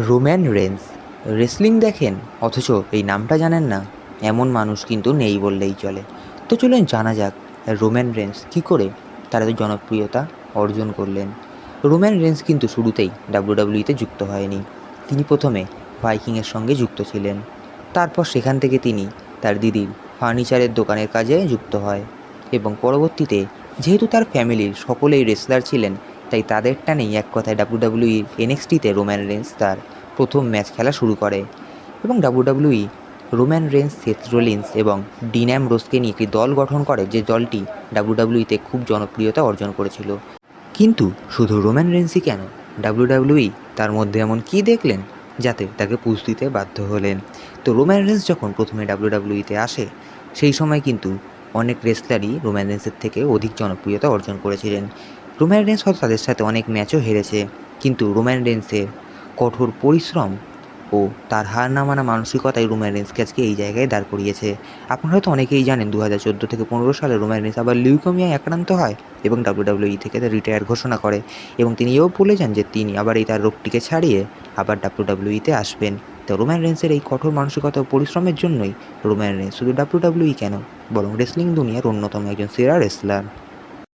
Roman Reigns wrestling দেখেন অথচ এই নামটা জানেন না, এমন মানুষ কিন্তু নেই বললেই চলে। তো চলুন জানা যাক রোম্যান রেন্স কী করে তার এত জনপ্রিয়তা অর্জন করলেন। রোম্যান রেন্স কিন্তু শুরুতেই ডাব্লিউডাব্লিউইতে যুক্ত হয়নি। তিনি প্রথমে ভাইকিংয়ের সঙ্গে যুক্ত ছিলেন। তারপর সেখান থেকে তিনি তার দিদির ফার্নিচারের দোকানের কাজে যুক্ত হয় এবং পরবর্তীতে যেহেতু তার ফ্যামিলির সকলেই রেসলার ছিলেন, তাই তাদের টানেই এক কথায় ডাব্লিউডাব্লিউইর এনএক্সটিতে রোম্যান রেন্স তার প্রথম ম্যাচ খেলা শুরু করে এবং WWE Roman Reigns, Seth Rollins এবং ডিন অ্যামব্রোসকে নিয়ে একটি দল গঠন করে, যে দলটি ডাব্লিউডাব্লিউইতে খুব জনপ্রিয়তা অর্জন করেছিল। কিন্তু শুধু রোম্যান রেন্সই কেন, ডাব্লিউডাব্লিউই তার মধ্যে এমন কী দেখলেন যাতে তাকে পুশ দিতে বাধ্য হলেন। তো রোম্যান রেন্স যখন প্রথমে ডাব্লিউডাব্লিউইতে আসে, সেই সময় কিন্তু অনেক রেসলারই রোম্যান রেন্সের থেকে অধিক জনপ্রিয়তা অর্জন করেছিলেন। রোম্যান রেন্স হয়তো তাদের সাথে অনেক ম্যাচও হেরেছে, কিন্তু রোম্যান রেন্সের কঠোর পরিশ্রম ও তার হার না মানা মানসিকতাই রোম্যান রেন্সকে আজকে এই জায়গায় দাঁড় করিয়েছে। আপনারা হয়তো অনেকেই জানেন 2014 থেকে 15 সালে রোম্যান রেন্স আবার লিউকেমিয়ায় আক্রান্ত হয় এবং ডাব্লিউডাব্লিউই থেকে তার রিটায়ার ঘোষণা করে এবং তিনি এও বলে যান যে তিনি আবার এই তার রোগটিকে ছাড়িয়ে আবার ডাব্লিউডাব্লিউইতে আসবেন। তো রোম্যান রেন্সের এই কঠোর মানসিকতা ও পরিশ্রমের জন্যই রোম্যান রেন্স শুধু ডাব্লিউডাব্লিউই কেন, বরং রেসলিং দুনিয়ার অন্যতম একজন সেরা রেসলার।